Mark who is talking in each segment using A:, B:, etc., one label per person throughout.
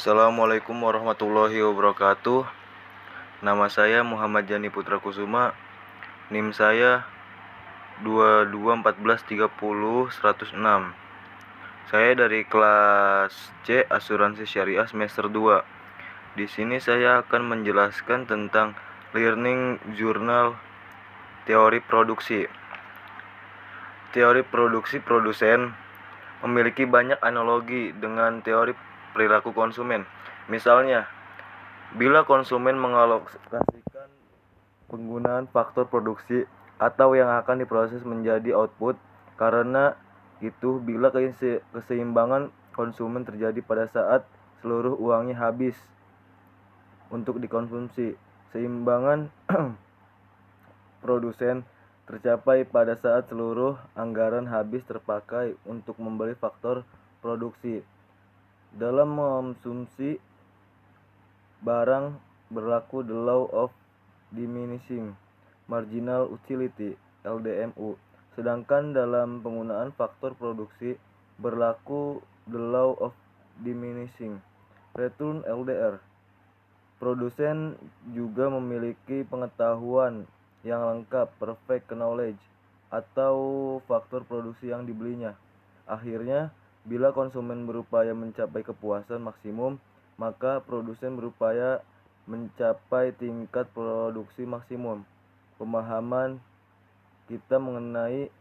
A: Assalamualaikum warahmatullahi wabarakatuh. Nama saya Muhammad Jani Putra Kusuma. NIM saya 221430-106. Saya dari kelas C Asuransi Syariah semester 2. Di sini saya akan menjelaskan tentang Learning Journal Teori Produksi. Teori produksi produsen memiliki banyak analogi dengan teori perilaku konsumen. Misalnya, bila konsumen mengalokasikan penggunaan faktor produksi atau yang akan diproses menjadi output, karena itu bila keseimbangan konsumen terjadi pada saat seluruh uangnya habis untuk dikonsumsi, seimbangan produsen tercapai pada saat seluruh anggaran habis terpakai untuk membeli faktor produksi. Dalam mengonsumsi barang berlaku the law of diminishing marginal utility (LDMU). Sedangkan dalam penggunaan faktor produksi berlaku the law of diminishing return (LDR). Produsen juga memiliki pengetahuan yang lengkap perfect knowledge atau faktor produksi yang dibelinya. Akhirnya, bila konsumen berupaya mencapai kepuasan maksimum, maka produsen berupaya mencapai tingkat produksi maksimum. Pemahaman kita mengenai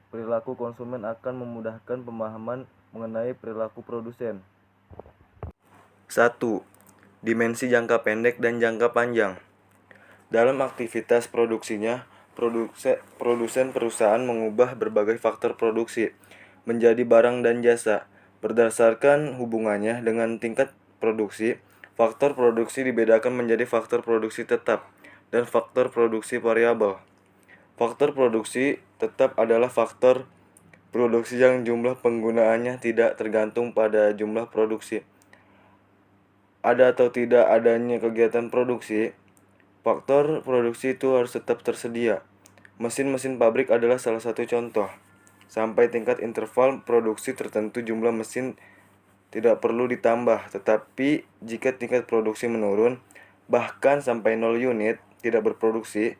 A: perilaku konsumen akan memudahkan pemahaman mengenai perilaku produsen. 1. Dimensi jangka pendek dan jangka panjang. Dalam aktivitas produksinya, produsen perusahaan mengubah berbagai faktor produksi menjadi barang dan jasa. Berdasarkan hubungannya dengan tingkat produksi, faktor produksi dibedakan menjadi faktor produksi tetap dan faktor produksi variabel. Faktor produksi tetap adalah faktor produksi yang jumlah penggunaannya tidak tergantung pada jumlah produksi. Ada atau tidak adanya kegiatan produksi, faktor produksi itu harus tetap tersedia. Mesin-mesin pabrik adalah salah satu contoh. Sampai tingkat interval produksi tertentu jumlah mesin tidak perlu ditambah, tetapi jika tingkat produksi menurun, bahkan sampai 0 unit tidak berproduksi,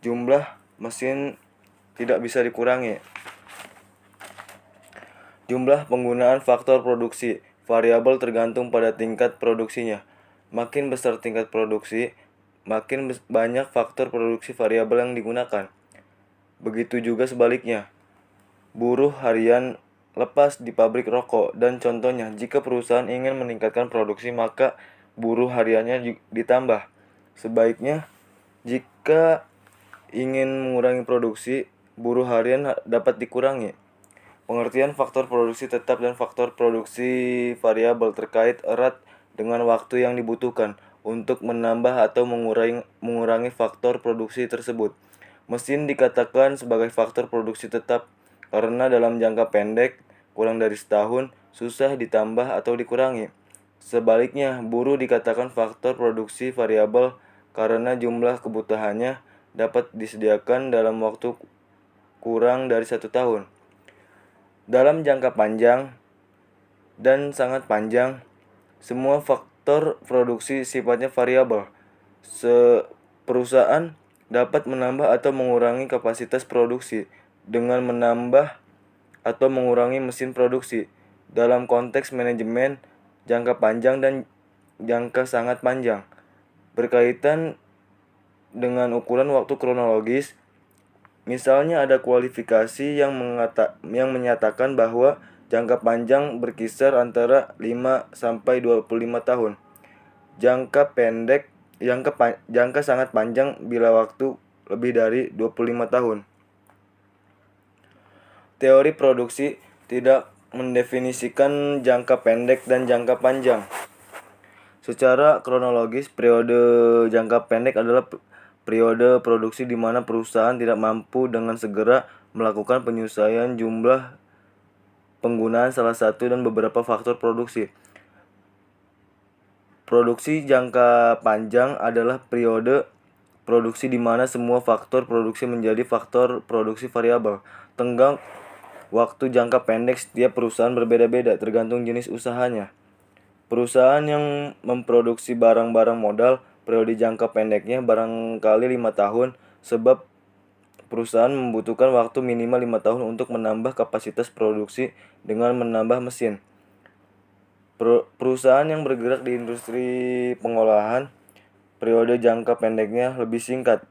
A: jumlah mesin tidak bisa dikurangi. Jumlah penggunaan faktor produksi variabel tergantung pada tingkat produksinya. Makin besar tingkat produksi, makin banyak faktor produksi variabel yang digunakan. Begitu juga sebaliknya. Buruh harian lepas di pabrik rokok dan contohnya, jika perusahaan ingin meningkatkan produksi maka buruh hariannya ditambah. Sebaiknya, jika ingin mengurangi produksi, buruh harian dapat dikurangi. Pengertian faktor produksi tetap dan faktor produksi variabel terkait erat dengan waktu yang dibutuhkan untuk menambah atau mengurangi faktor produksi tersebut. Mesin dikatakan sebagai faktor produksi tetap karena dalam jangka pendek, kurang dari setahun, susah ditambah atau dikurangi. Sebaliknya, buruh dikatakan faktor produksi variabel karena jumlah kebutuhannya dapat disediakan dalam waktu kurang dari 1 tahun. Dalam jangka panjang dan sangat panjang, semua faktor produksi sifatnya variabel. Perusahaan dapat menambah atau mengurangi kapasitas produksi dengan menambah atau mengurangi mesin produksi dalam konteks manajemen jangka panjang dan jangka sangat panjang. Berkaitan dengan ukuran waktu kronologis, misalnya ada kualifikasi yang menyatakan bahwa jangka panjang berkisar antara 5 sampai 25 tahun. Jangka sangat panjang bila waktu lebih dari 25 tahun. Teori produksi tidak mendefinisikan jangka pendek dan jangka panjang. Secara kronologis, periode jangka pendek adalah periode produksi di mana perusahaan tidak mampu dengan segera melakukan penyesuaian jumlah penggunaan salah satu dan beberapa faktor produksi. Produksi jangka panjang adalah periode produksi di mana semua faktor produksi menjadi faktor produksi variabel. Tenggang waktu jangka pendek setiap perusahaan berbeda-beda tergantung jenis usahanya. Perusahaan yang memproduksi barang-barang modal, periode jangka pendeknya barangkali 5 tahun, sebab perusahaan membutuhkan waktu minimal 5 tahun untuk menambah kapasitas produksi dengan menambah mesin. Perusahaan yang bergerak di industri pengolahan, periode jangka pendeknya lebih singkat.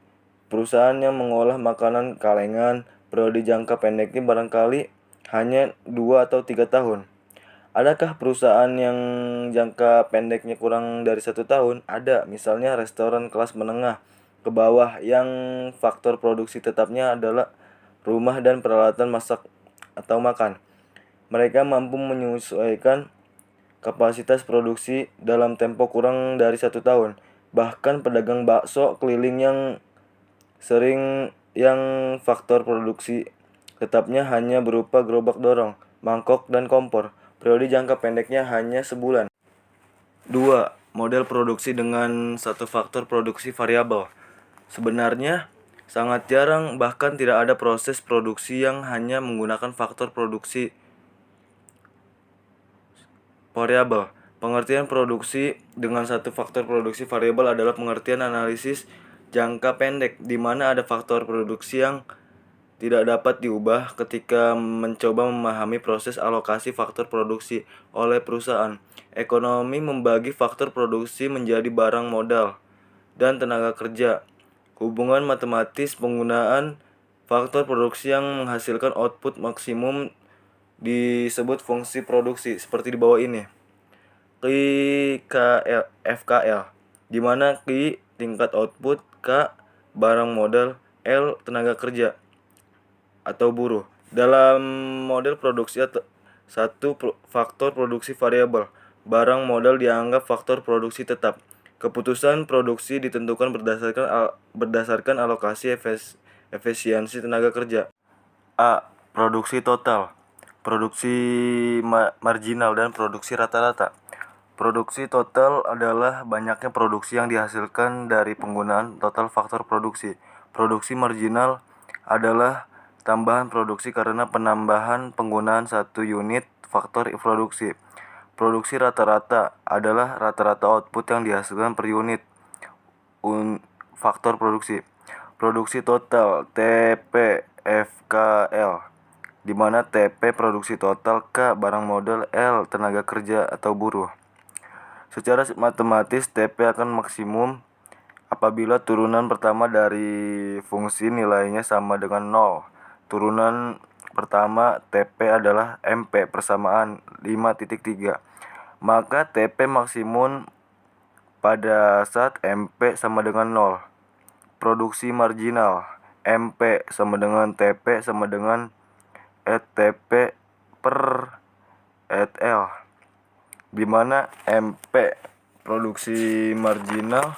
A: Perusahaan yang mengolah makanan kalengan, periode jangka pendeknya barangkali hanya 2 atau 3 tahun. Adakah perusahaan yang jangka pendeknya kurang dari 1 tahun? Ada, misalnya restoran kelas menengah ke bawah yang faktor produksi tetapnya adalah rumah dan peralatan masak atau makan. Mereka mampu menyesuaikan kapasitas produksi dalam tempo kurang dari 1 tahun. Bahkan pedagang bakso keliling yang faktor produksi tetapnya hanya berupa gerobak dorong, mangkok, dan kompor. Periode jangka pendeknya hanya sebulan. 2. Model produksi dengan satu faktor produksi variabel. Sebenarnya, sangat jarang bahkan tidak ada proses produksi yang hanya menggunakan faktor produksi variabel. Pengertian produksi dengan satu faktor produksi variabel adalah pengertian analisis jangka pendek di mana ada faktor produksi yang tidak dapat diubah ketika mencoba memahami proses alokasi faktor produksi oleh perusahaan. Ekonomi membagi faktor produksi menjadi barang modal dan tenaga kerja. Hubungan matematis penggunaan faktor produksi yang menghasilkan output maksimum disebut fungsi produksi seperti di bawah ini. FKL, di mana Q tingkat output, K barang modal, L tenaga kerja atau buruh. Dalam model produksi satu faktor produksi variabel, barang modal dianggap faktor produksi tetap. Keputusan produksi ditentukan berdasarkan alokasi efisiensi tenaga kerja. A. Produksi total, produksi marginal, dan produksi rata-rata. Produksi total adalah banyaknya produksi yang dihasilkan dari penggunaan total faktor produksi. Produksi marginal adalah tambahan produksi karena penambahan penggunaan satu unit faktor produksi. Produksi rata-rata adalah rata-rata output yang dihasilkan per unit faktor produksi. Produksi total TPFKL, di mana TP produksi total, K barang modal, L tenaga kerja atau buruh. Secara matematis, TP akan maksimum apabila turunan pertama dari fungsi nilainya sama dengan 0. Turunan pertama TP adalah MP persamaan 5,3. Maka TP maksimum pada saat MP sama dengan 0. Produksi marginal, MP sama dengan TP sama dengan ETP per ETL, di mana MP produksi marginal,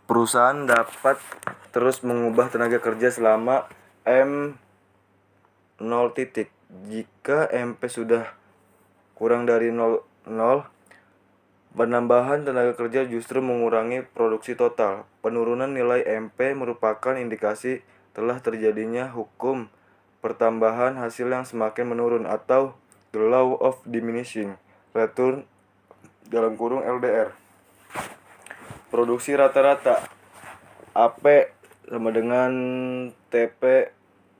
A: perusahaan dapat terus mengubah tenaga kerja selama M 0 titik. Jika MP sudah kurang dari 0, penambahan tenaga kerja justru mengurangi produksi total. Penurunan nilai MP merupakan indikasi telah terjadinya hukum pertambahan hasil yang semakin menurun atau the law of diminishing return (LDR). Produksi rata-rata, AP sama dengan TP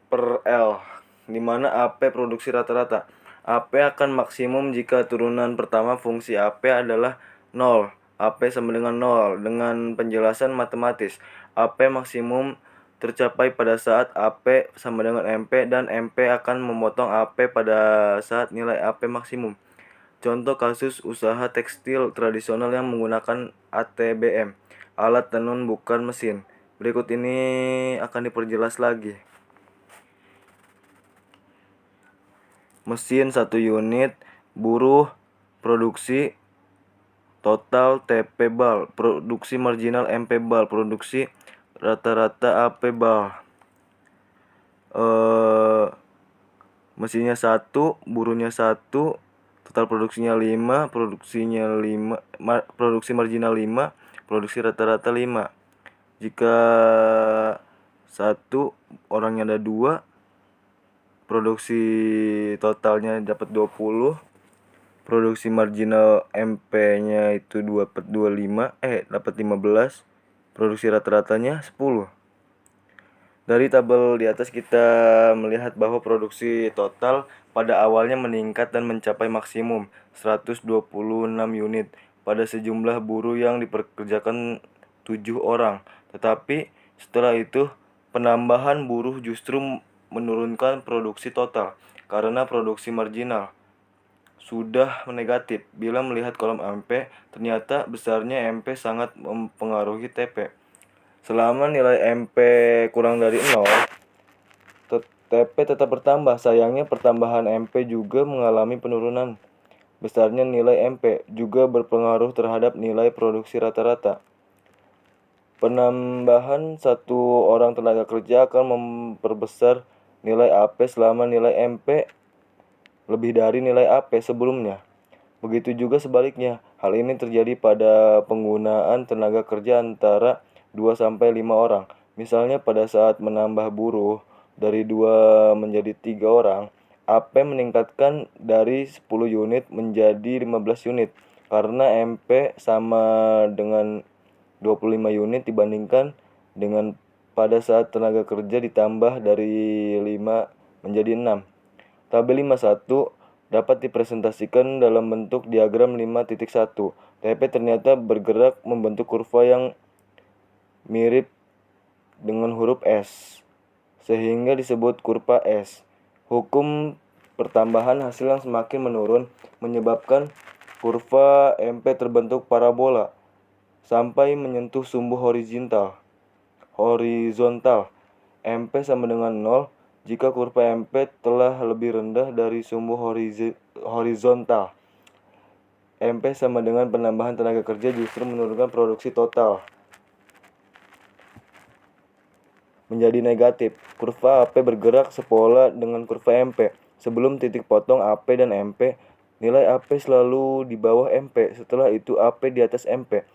A: per L, di mana AP produksi rata-rata. AP akan maksimum jika turunan pertama fungsi AP adalah 0. AP sama dengan 0. Dengan penjelasan matematis, AP maksimum tercapai pada saat AP sama dengan MP dan MP akan memotong AP pada saat nilai AP maksimum. Contoh kasus usaha tekstil tradisional yang menggunakan ATBM, alat tenun bukan mesin. Berikut ini akan diperjelas lagi. Mesin 1 unit, buruh, produksi total TP bal, produksi marginal MP bal, produksi rata-rata AP bal. Mesinnya 1, buruhnya 1, total produksinya 5, produksi marginal 5, produksi rata-rata 5. Jika 1, orangnya ada 2, produksi totalnya dapat 20, Produksi marginal MP-nya itu dapat 15, produksi rata-ratanya 10. Dari tabel di atas kita melihat bahwa produksi total pada awalnya meningkat dan mencapai maksimum 126 unit pada sejumlah buruh yang dipekerjakan 7 orang. Tetapi setelah itu penambahan buruh justru menurunkan produksi total karena produksi marginal sudah negatif. Bila melihat kolom MP, ternyata besarnya MP sangat mempengaruhi TP. Selama nilai MP kurang dari 0, TP tetap bertambah. Sayangnya pertambahan MP juga mengalami penurunan. Besarnya nilai MP juga berpengaruh terhadap nilai produksi rata-rata. Penambahan satu orang tenaga kerja akan memperbesar nilai AP selama nilai MP lebih dari nilai AP sebelumnya. Begitu juga sebaliknya. Hal ini terjadi pada penggunaan tenaga kerja antara 2-5 orang. Misalnya pada saat menambah buruh dari 2 menjadi 3 orang, AP meningkatkan dari 10 unit menjadi 15 unit karena MP sama dengan 25 unit dibandingkan dengan pada saat tenaga kerja ditambah dari 5 menjadi 6. Tabel 51 dapat dipresentasikan dalam bentuk diagram 5.1. TP ternyata bergerak membentuk kurva yang mirip dengan huruf S, sehingga disebut kurva S. Hukum pertambahan hasil yang semakin menurun menyebabkan kurva MP terbentuk parabola sampai menyentuh sumbu horizontal. MP sama dengan 0 jika kurva MP telah lebih rendah dari sumbu horizontal. MP sama dengan penambahan tenaga kerja justru menurunkan produksi total menjadi negatif. Kurva AP bergerak sepola dengan kurva MP. Sebelum titik potong AP dan MP, nilai AP selalu di bawah MP. Setelah itu AP di atas MP.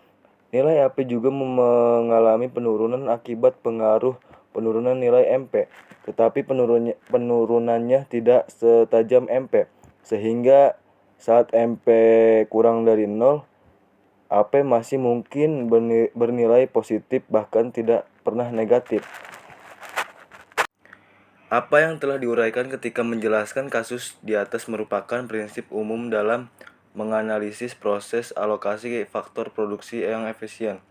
A: Nilai AP juga mengalami penurunan akibat pengaruh penurunan nilai MP, tetapi penurunannya tidak setajam MP, sehingga saat MP kurang dari 0, AP masih mungkin bernilai positif bahkan tidak pernah negatif. Apa yang telah diuraikan ketika menjelaskan kasus di atas merupakan prinsip umum dalam menganalisis proses alokasi faktor produksi yang efisien.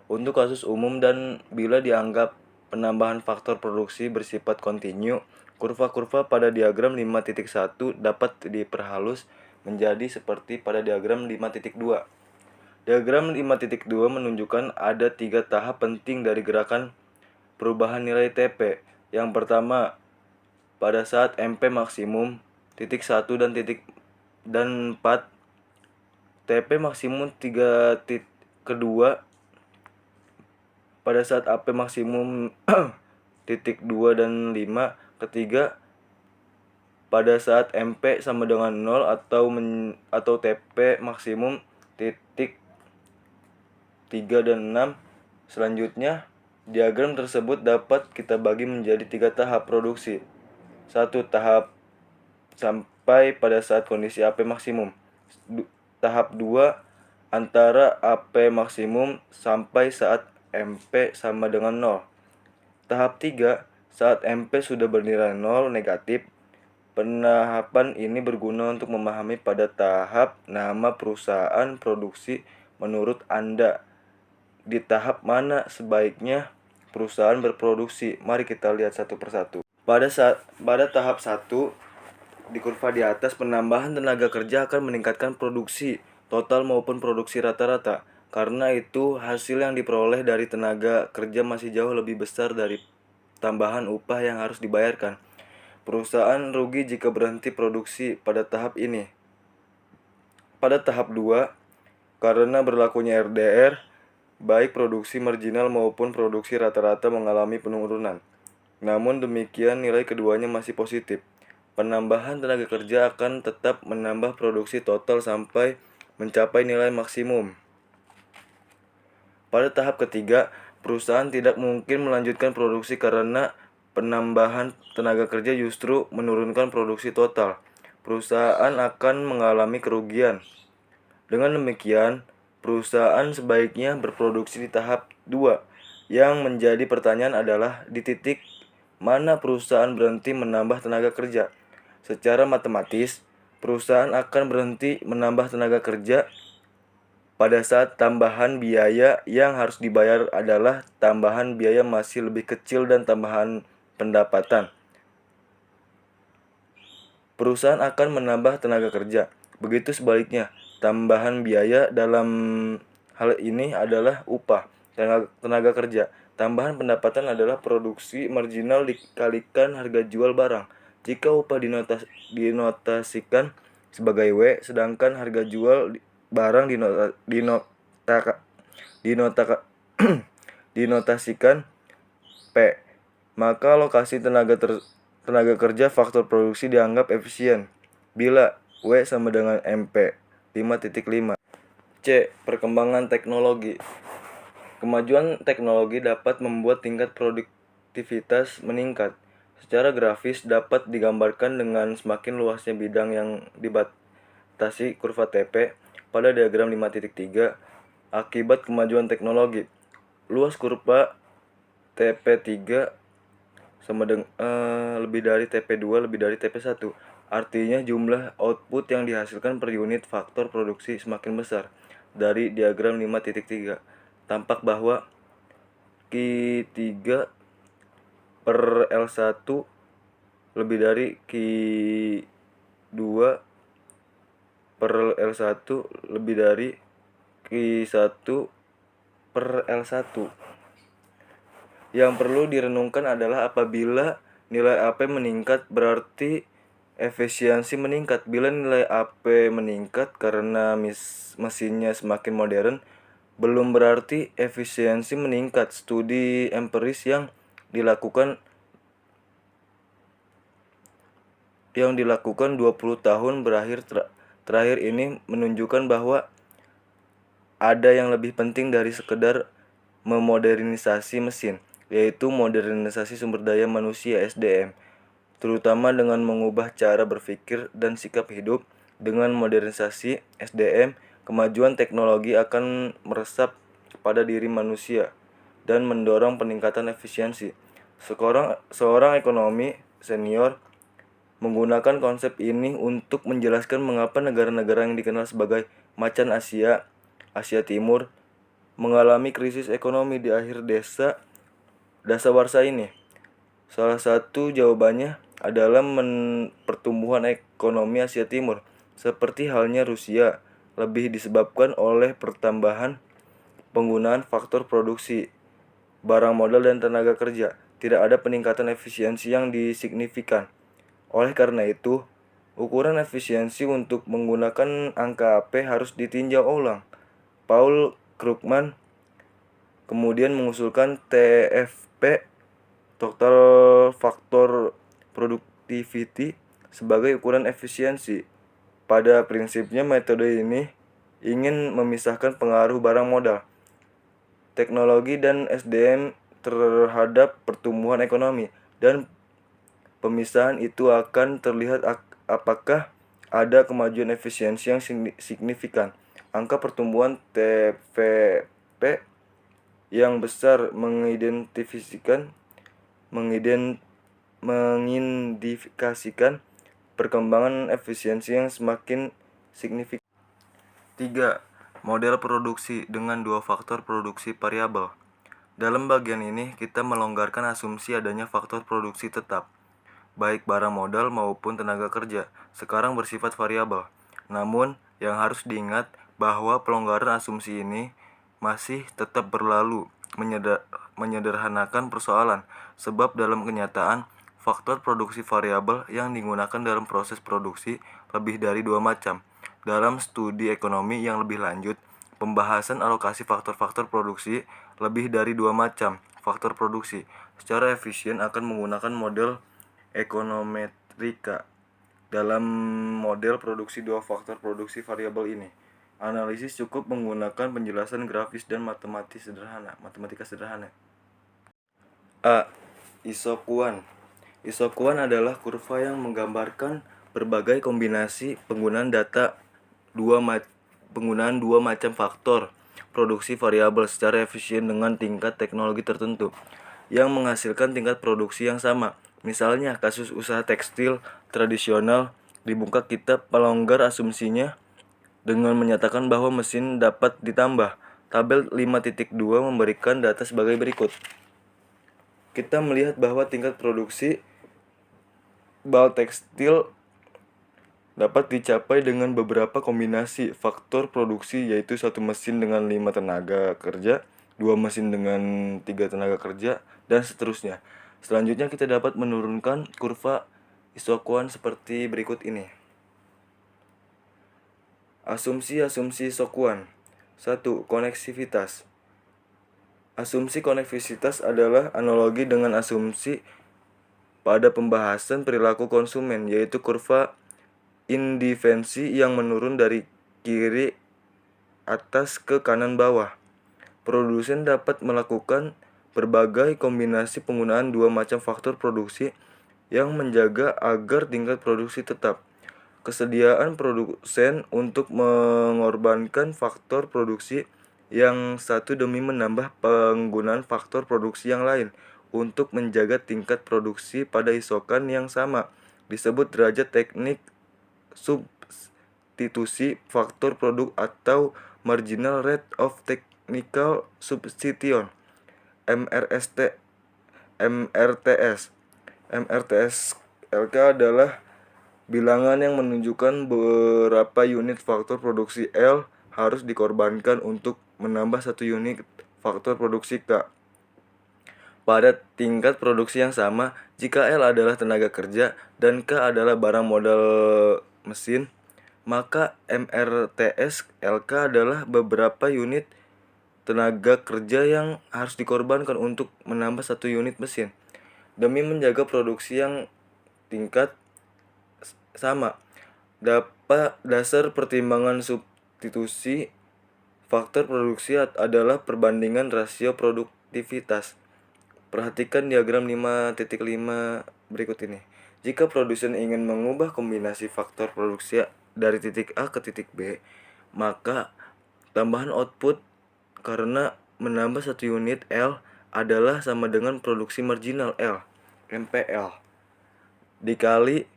A: Untuk kasus umum dan bila dianggap penambahan faktor produksi bersifat kontinu, kurva-kurva pada diagram 5.1 dapat diperhalus menjadi seperti pada diagram 5.2. Diagram 5.2 menunjukkan ada 3 tahap penting dari gerakan perubahan nilai TP. Yang pertama, pada saat MP maksimum, titik 1 dan 4, TP maksimum 3 kedua pada saat AP maksimum titik 2 dan 5, ketiga pada saat MP sama dengan 0 atau TP maksimum titik 3 dan 6. Selanjutnya, diagram tersebut dapat kita bagi menjadi 3 tahap produksi. 1 tahap sampai pada saat kondisi AP maksimum. Tahap 2 antara AP maksimum sampai saat MP sama dengan 0. Tahap 3 saat MP sudah bernilai 0 negatif. Penahapan ini berguna untuk memahami pada tahap nama perusahaan produksi menurut Anda. Di tahap mana sebaiknya perusahaan berproduksi? Mari kita lihat satu persatu. Pada tahap 1 di kurva di atas, penambahan tenaga kerja akan meningkatkan produksi total maupun produksi rata-rata. Karena itu, hasil yang diperoleh dari tenaga kerja masih jauh lebih besar dari tambahan upah yang harus dibayarkan. Perusahaan rugi jika berhenti produksi pada tahap ini. Pada tahap 2, karena berlakunya RDR, baik produksi marginal maupun produksi rata-rata mengalami penurunan. Namun demikian, nilai keduanya masih positif. Penambahan tenaga kerja akan tetap menambah produksi total sampai mencapai nilai maksimum. Pada tahap ketiga, perusahaan tidak mungkin melanjutkan produksi karena penambahan tenaga kerja justru menurunkan produksi total. perusahaan akan mengalami kerugian. Dengan demikian, perusahaan sebaiknya berproduksi di tahap 2. Yang menjadi pertanyaan adalah di titik mana perusahaan berhenti menambah tenaga kerja. Secara matematis, perusahaan akan berhenti menambah tenaga kerja pada saat tambahan biaya yang harus dibayar adalah tambahan biaya masih lebih kecil dan tambahan pendapatan. Perusahaan akan menambah tenaga kerja. Begitu sebaliknya, tambahan biaya dalam hal ini adalah upah tenaga kerja. Tambahan pendapatan adalah produksi marginal dikalikan harga jual barang. Jika upah dinotasikan sebagai W, sedangkan harga jual barang dinotasikan P, maka alokasi tenaga kerja faktor produksi dianggap efisien bila W sama dengan MP 5.5. C. Perkembangan teknologi. Kemajuan teknologi dapat membuat tingkat produktivitas meningkat. Secara grafis dapat digambarkan dengan semakin luasnya bidang yang dibatasi kurva TP pada diagram 5.3 akibat kemajuan teknologi. Luas kurva TP3 sama dengan lebih dari TP2 lebih dari TP1. Artinya jumlah output yang dihasilkan per unit faktor produksi semakin besar. Dari diagram 5.3 tampak bahwa Q3 per L1 lebih dari Q2 per L1 lebih dari Q1 per L1. Yang perlu direnungkan adalah apabila nilai AP meningkat berarti efisiensi meningkat. Bila nilai AP meningkat karena mesinnya semakin modern, belum berarti efisiensi meningkat. Studi empiris yang dilakukan 20 tahun terakhir ini menunjukkan bahwa ada yang lebih penting dari sekedar memodernisasi mesin, yaitu modernisasi sumber daya manusia (SDM), terutama dengan mengubah cara berpikir dan sikap hidup. Dengan modernisasi SDM, kemajuan teknologi akan meresap pada diri manusia dan mendorong peningkatan efisiensi. Seorang ekonomi senior menggunakan konsep ini untuk menjelaskan mengapa negara-negara yang dikenal sebagai macan Asia Timur mengalami krisis ekonomi di akhir dasawarsa ini. Salah satu jawabannya adalah pertumbuhan ekonomi Asia Timur, seperti halnya Rusia, lebih disebabkan oleh pertambahan penggunaan faktor produksi, barang modal dan tenaga kerja. Tidak ada peningkatan efisiensi yang signifikan. Oleh karena itu, ukuran efisiensi untuk menggunakan angka AP harus ditinjau ulang. Paul Krugman kemudian mengusulkan TFP, Total Factor Productivity, sebagai ukuran efisiensi. Pada prinsipnya metode ini ingin memisahkan pengaruh barang modal, teknologi dan SDM terhadap pertumbuhan ekonomi, dan pemisahan itu akan terlihat apakah ada kemajuan efisiensi yang signifikan. Angka pertumbuhan TVP yang besar mengindikasikan perkembangan efisiensi yang semakin signifikan. 3. Model produksi dengan dua faktor produksi variabel. Dalam bagian ini, kita melonggarkan asumsi adanya faktor produksi tetap, baik barang modal maupun tenaga kerja, sekarang bersifat variabel. Namun, yang harus diingat bahwa pelonggaran asumsi ini masih tetap berlalu menyederhanakan persoalan, sebab dalam kenyataan, faktor produksi variabel yang digunakan dalam proses produksi lebih dari dua macam. Dalam studi ekonomi yang lebih lanjut, pembahasan alokasi faktor-faktor produksi lebih dari dua macam faktor produksi secara efisien akan menggunakan model ekonometrika. Dalam model produksi dua faktor produksi variabel ini, analisis cukup menggunakan penjelasan grafis dan matematika sederhana. A. Isokuan. Isokuan adalah kurva yang menggambarkan berbagai kombinasi penggunaan dua macam faktor produksi variabel secara efisien dengan tingkat teknologi tertentu yang menghasilkan tingkat produksi yang sama. Misalnya, kasus usaha tekstil tradisional di muka kita pelonggar asumsinya dengan menyatakan bahwa mesin dapat ditambah. Tabel 5.2 memberikan data sebagai berikut. Kita melihat bahwa tingkat produksi bal tekstil dapat dicapai dengan beberapa kombinasi faktor produksi, yaitu satu mesin dengan 5 tenaga kerja, dua mesin dengan 3 tenaga kerja, dan seterusnya. Selanjutnya kita dapat menurunkan kurva Isoquan seperti berikut ini. Asumsi-asumsi Isoquan. 1. Koneksivitas. Asumsi koneksivitas adalah analogi dengan asumsi pada pembahasan perilaku konsumen, yaitu kurva indiferensi yang menurun dari kiri atas ke kanan bawah. Produsen dapat melakukan berbagai kombinasi penggunaan dua macam faktor produksi yang menjaga agar tingkat produksi tetap. Kesediaan produsen untuk mengorbankan faktor produksi yang satu demi menambah penggunaan faktor produksi yang lain untuk menjaga tingkat produksi pada isokan yang sama disebut derajat teknik substitusi faktor produk atau marginal rate of technical substitution MRTS. MRTS LK adalah bilangan yang menunjukkan berapa unit faktor produksi L harus dikorbankan untuk menambah satu unit faktor produksi K pada tingkat produksi yang sama. Jika L adalah tenaga kerja dan K adalah barang modal mesin, maka MRTS LK adalah beberapa unit tenaga kerja yang harus dikorbankan untuk menambah satu unit mesin demi menjaga produksi yang tingkat sama. Dasar pertimbangan substitusi faktor produksi adalah perbandingan rasio produktivitas. Perhatikan diagram 5.5 berikut ini. Jika produsen ingin mengubah kombinasi faktor produksi dari titik A ke titik B, maka tambahan output karena menambah satu unit L adalah sama dengan produksi marginal L, MPL, dikali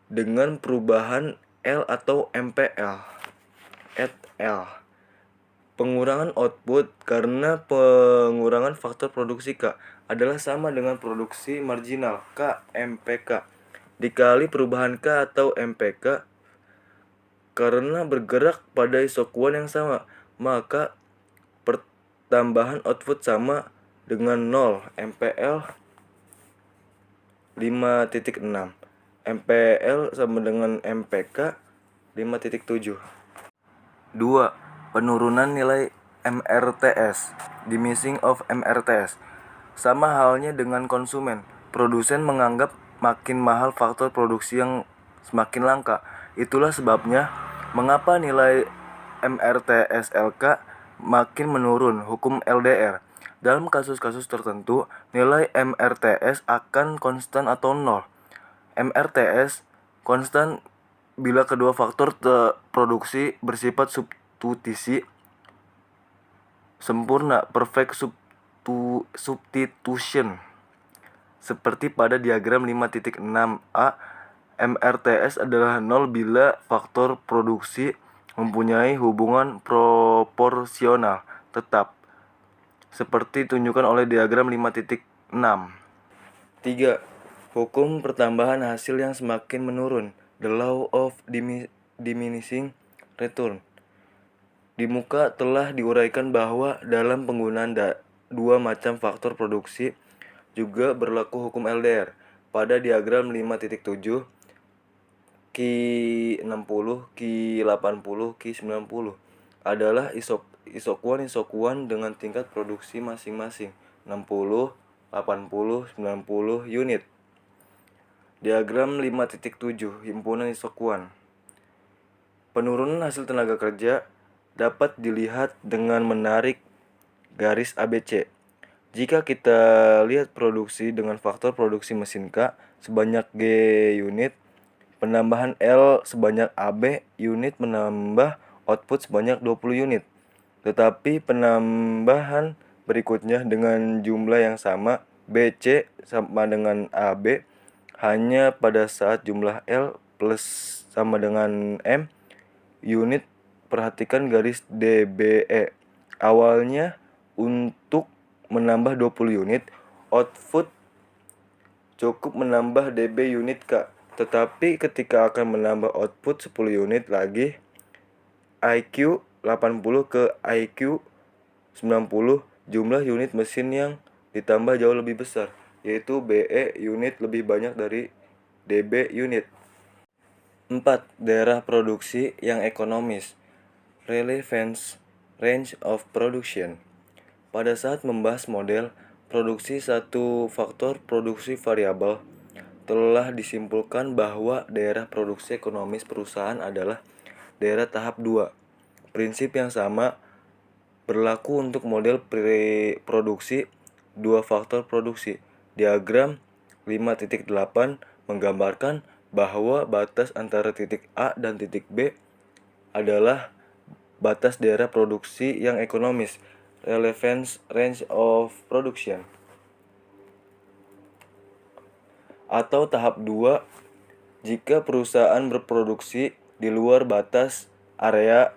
A: dengan perubahan L atau MPL, at L. Pengurangan output karena pengurangan faktor produksi K adalah sama dengan produksi marginal K, MPK, dikali perubahan K atau MPK karena bergerak pada isokuan yang sama, maka pertambahan output sama dengan 0, MPL 5.6, MPL sama dengan MPK 5.7. 2. Penurunan nilai MRTS, diminishing of MRTS. Sama halnya dengan konsumen, produsen menganggap makin mahal faktor produksi yang semakin langka. Itulah sebabnya mengapa nilai MRTS LK makin menurun, hukum LDR. Dalam kasus-kasus tertentu, nilai MRTS akan konstan atau 0. MRTS konstan bila kedua faktor produksi bersifat substitusi sempurna, perfect substitution. Seperti pada diagram 5.6a, MRTS adalah 0 bila faktor produksi mempunyai hubungan proporsional tetap, seperti ditunjukkan oleh diagram 5.6. 3. Hukum pertambahan hasil yang semakin menurun, the law of diminishing return. Di muka telah diuraikan bahwa dalam penggunaan dua macam faktor produksi juga berlaku hukum LDR. Pada diagram 5.7, Q60, Q80, Q90 adalah isokuan dengan tingkat produksi masing-masing 60, 80, 90 unit. Diagram 5.7, himpunan isokuan. Penurunan hasil tenaga kerja dapat dilihat dengan menarik garis ABC. Jika kita lihat produksi dengan faktor produksi mesin K sebanyak G unit, Penambahan L sebanyak AB unit menambah output sebanyak 20 unit. Tetapi penambahan berikutnya dengan jumlah yang sama, BC sama dengan AB, hanya pada saat jumlah L plus sama dengan M unit. Perhatikan garis DBE. Awalnya untuk menambah 20 unit, output cukup menambah DB unit K. Tetapi ketika akan menambah output 10 unit lagi, IQ 80 ke IQ 90, jumlah unit mesin yang ditambah jauh lebih besar, yaitu BE unit lebih banyak dari DB unit. 4. Daerah produksi yang ekonomis. Relevance range of production. Pada saat membahas model produksi satu faktor produksi variabel, telah disimpulkan bahwa daerah produksi ekonomis perusahaan adalah daerah tahap 2. Prinsip yang sama berlaku untuk model produksi dua faktor produksi. Diagram 5.8 menggambarkan bahwa batas antara titik A dan titik B adalah batas daerah produksi yang ekonomis, relevance range of production. Atau tahap 2, jika perusahaan berproduksi di luar batas area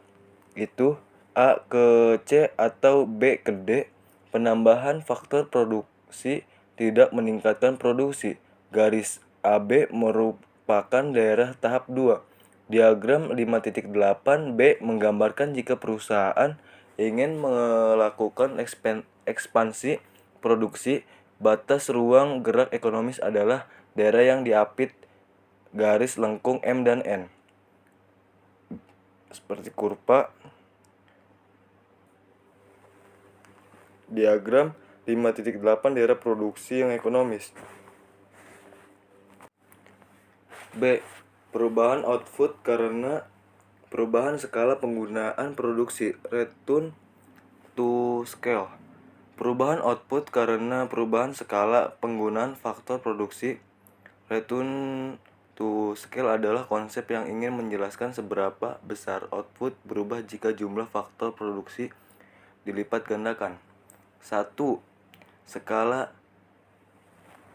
A: itu A ke C atau B ke D, penambahan faktor produksi tidak meningkatkan produksi. Garis AB merupakan daerah tahap 2. Diagram 5.8b menggambarkan jika perusahaan ingin melakukan ekspansi produksi, batas ruang gerak ekonomis adalah daerah yang diapit garis lengkung M dan N. Seperti kurva. Diagram 5.8 daerah produksi yang ekonomis. B. Perubahan output karena perubahan skala penggunaan produksi, return to scale. Perubahan output karena perubahan skala penggunaan faktor produksi, return to scale adalah konsep yang ingin menjelaskan seberapa besar output berubah jika jumlah faktor produksi dilipat gandakan. 1. Skala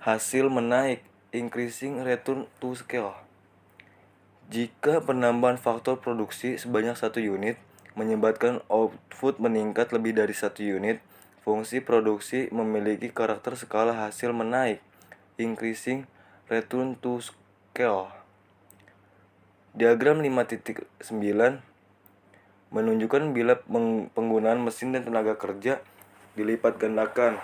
A: hasil menaik, increasing return to scale. Jika penambahan faktor produksi sebanyak 1 unit menyebabkan output meningkat lebih dari 1 unit, fungsi produksi memiliki karakter skala hasil menaik, increasing return to scale. Diagram 5.9 menunjukkan bila penggunaan mesin dan tenaga kerja dilipat gandakan,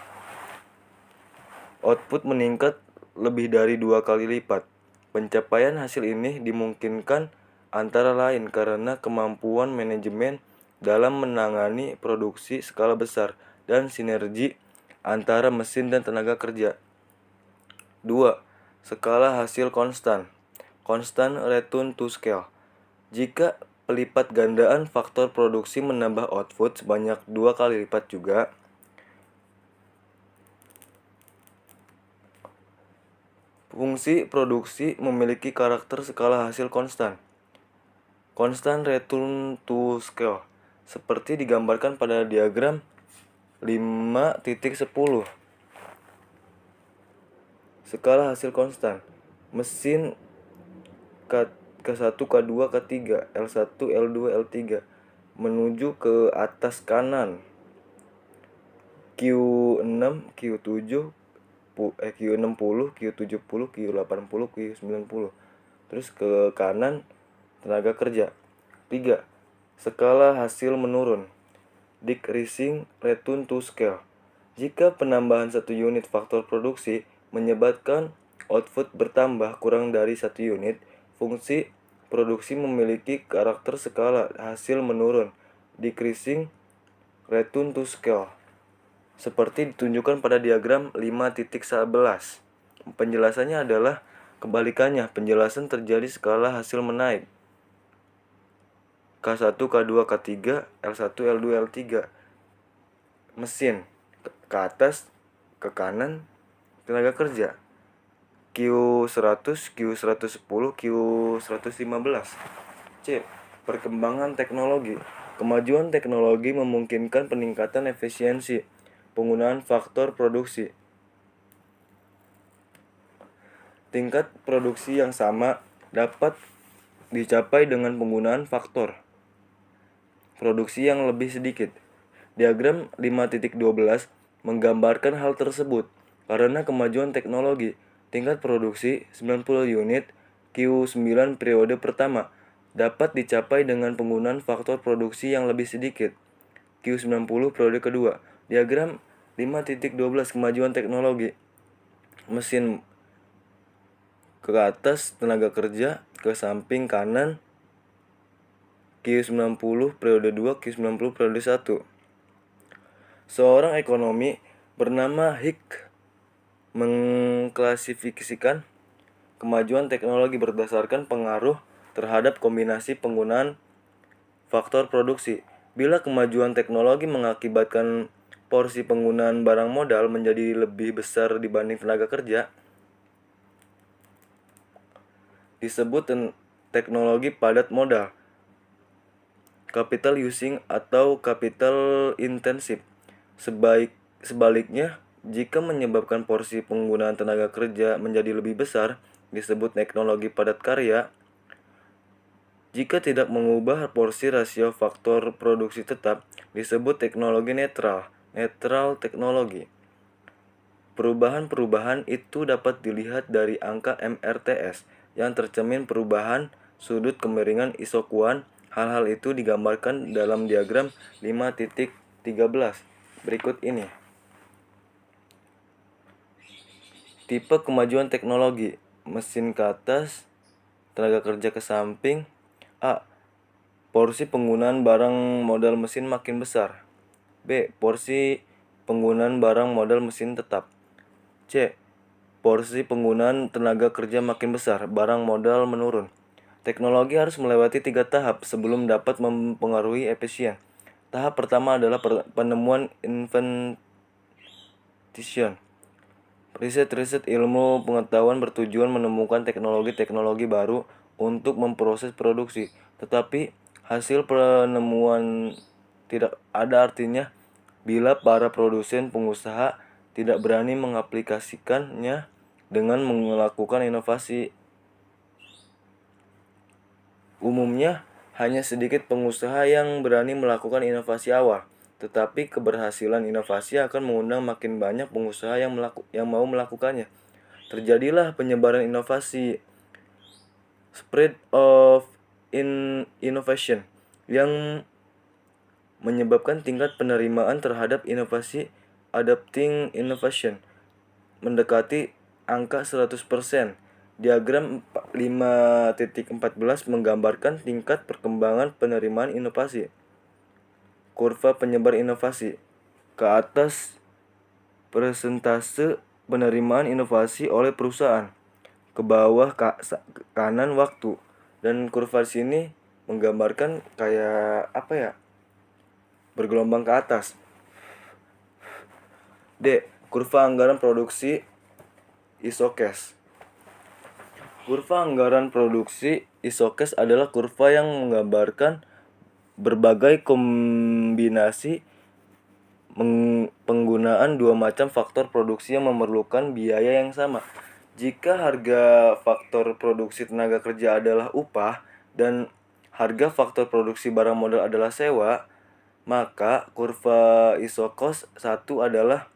A: output meningkat lebih dari 2 kali lipat. Pencapaian hasil ini dimungkinkan antara lain karena kemampuan manajemen dalam menangani produksi skala besar dan sinergi antara mesin dan tenaga kerja. 2. Skala hasil konstan, constant return to scale. Jika pelipat gandaan faktor produksi menambah output sebanyak 2 kali lipat juga, fungsi produksi memiliki karakter skala hasil konstan, constant return to scale, seperti digambarkan pada diagram 5.10. Skala hasil konstan, mesin K1, K2, K3, L1, L2, L3 menuju ke atas kanan, Q6, Q7, Q60, Q70, Q80, Q90. Terus ke kanan tenaga kerja. 3. Skala hasil menurun, decreasing return to scale. Jika penambahan 1 unit faktor produksi menyebabkan output bertambah kurang dari 1 unit, fungsi produksi memiliki karakter skala hasil menurun, decreasing return to scale, seperti ditunjukkan pada diagram 5.11. Penjelasannya adalah kebalikannya, penjelasan terjadi skala hasil menaik, K1, K2, K3, L1, L2, L3. Mesin ke atas, ke kanan tenaga kerja. Q100, Q110, Q115. C. Perkembangan teknologi. Kemajuan teknologi memungkinkan peningkatan efisiensi penggunaan faktor produksi. Tingkat produksi yang sama dapat dicapai dengan penggunaan faktor produksi yang lebih sedikit. Diagram 5.12 menggambarkan hal tersebut. Karena kemajuan teknologi, tingkat produksi 90 unit Q9 periode pertama dapat dicapai dengan penggunaan faktor produksi yang lebih sedikit Q90 periode kedua. Diagram 5.12 kemajuan teknologi. Mesin ke atas, tenaga kerja ke samping kanan Q90 periode 2, Q90 periode 1. Seorang ekonomi bernama Hick mengklasifikasikan kemajuan teknologi berdasarkan pengaruh terhadap kombinasi penggunaan faktor produksi. Bila kemajuan teknologi mengakibatkan porsi penggunaan barang modal menjadi lebih besar dibanding tenaga kerja, disebut teknologi padat modal, capital using atau capital intensive. Sebaliknya, jika menyebabkan porsi penggunaan tenaga kerja menjadi lebih besar, disebut teknologi padat karya. Jika tidak mengubah porsi rasio faktor produksi tetap, disebut teknologi netral teknologi. Perubahan-perubahan itu dapat dilihat dari angka MRTS yang tercermin perubahan sudut kemiringan isokuan. Hal-hal itu digambarkan dalam diagram 5.13 berikut ini. Tipe kemajuan teknologi. Mesin ke atas, tenaga kerja ke samping. A. Porsi penggunaan barang modal mesin makin besar. B. Porsi penggunaan barang modal mesin tetap. C. Porsi penggunaan tenaga kerja makin besar, barang modal menurun. Teknologi harus melewati 3 tahap sebelum dapat mempengaruhi efisien. Tahap pertama adalah penemuan invention. Riset ilmu pengetahuan bertujuan menemukan teknologi-teknologi baru untuk memproses produksi. Tetapi hasil penemuan tidak ada artinya bila para produsen pengusaha tidak berani mengaplikasikannya dengan melakukan inovasi. Umumnya, hanya sedikit pengusaha yang berani melakukan inovasi awal, tetapi keberhasilan inovasi akan mengundang makin banyak pengusaha yang mau melakukannya. Terjadilah penyebaran inovasi, spread of innovation, yang menyebabkan tingkat penerimaan terhadap inovasi, adopting innovation, mendekati angka 100%. Diagram 5.14 menggambarkan tingkat perkembangan penerimaan inovasi. Kurva penyebar inovasi. Ke atas persentase penerimaan inovasi oleh perusahaan. Ke bawah kanan waktu. Dan kurva sini menggambarkan kayak apa ya? Bergelombang ke atas. D. Kurva anggaran produksi ISOCAS. Kurva anggaran produksi ISOCAS adalah kurva yang menggambarkan berbagai kombinasi penggunaan dua macam faktor produksi yang memerlukan biaya yang sama. Jika harga faktor produksi tenaga kerja adalah upah dan harga faktor produksi barang modal adalah sewa, maka kurva ISOCAS 1 adalah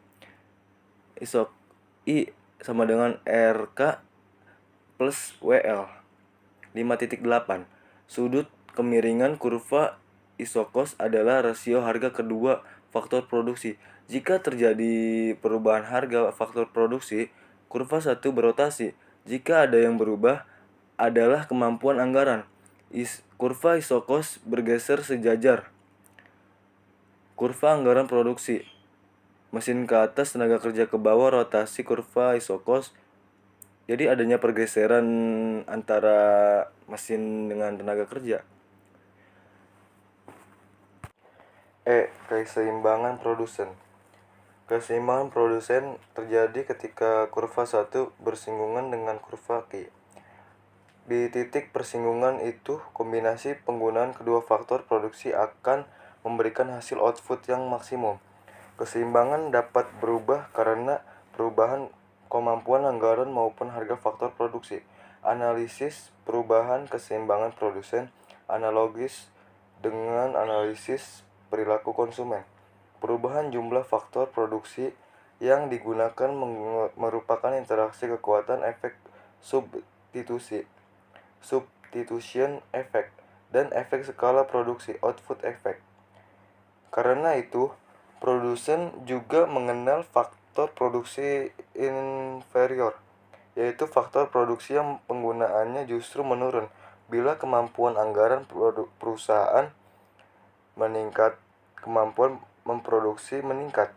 A: I sama dengan RK plus WL. 5.8. Sudut kemiringan kurva ISOCAS adalah rasio harga kedua faktor produksi. Jika terjadi perubahan harga faktor produksi, kurva 1 berotasi. Jika ada yang berubah adalah kemampuan anggaran. Kurva ISOCAS bergeser sejajar. Kurva anggaran produksi. Mesin ke atas, tenaga kerja ke bawah, rotasi kurva ISOCAS. Jadi adanya pergeseran antara mesin dengan tenaga kerja. Keseimbangan produsen. Keseimbangan produsen terjadi ketika kurva 1 bersinggungan dengan kurva Q. Di titik persinggungan itu, kombinasi penggunaan kedua faktor produksi akan memberikan hasil output yang maksimum. Keseimbangan dapat berubah karena perubahan kemampuan anggaran maupun harga faktor produksi. Analisis perubahan keseimbangan produsen analogis dengan analisis perilaku konsumen. Perubahan jumlah faktor produksi yang digunakan merupakan interaksi kekuatan efek substitusi, substitution effect, dan efek skala produksi, output effect. Karena itu, produsen juga mengenal faktor produksi inferior, yaitu faktor produksi yang penggunaannya justru menurun bila kemampuan anggaran perusahaan meningkat, kemampuan memproduksi meningkat.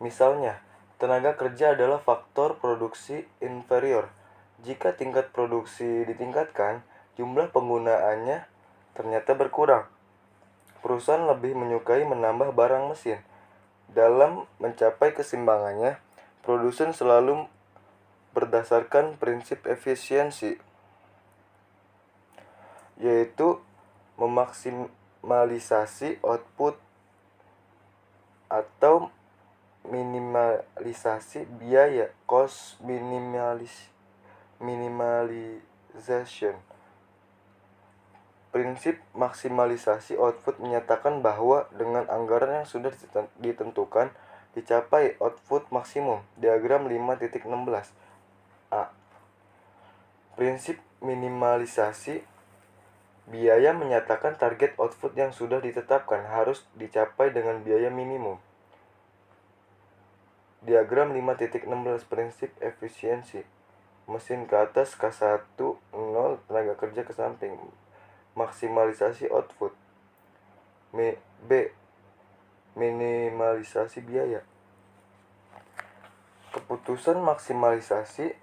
A: Misalnya, tenaga kerja adalah faktor produksi inferior. Jika tingkat produksi ditingkatkan, jumlah penggunaannya ternyata berkurang. Perusahaan lebih menyukai menambah barang mesin. Dalam mencapai keseimbangannya, produsen selalu berdasarkan prinsip efisiensi, yaitu memaksimalisasi output atau minimalisasi biaya, cost minimalization. Prinsip maksimalisasi output menyatakan bahwa dengan anggaran yang sudah ditentukan, dicapai output maksimum. Diagram 5.16 A. Prinsip minimalisasi biaya menyatakan target output yang sudah ditetapkan harus dicapai dengan biaya minimum. Diagram 5.16 prinsip efisiensi. Mesin ke atas, K1, 0, tenaga kerja ke samping. Maksimalisasi output. B. Minimalisasi biaya. Keputusan maksimalisasi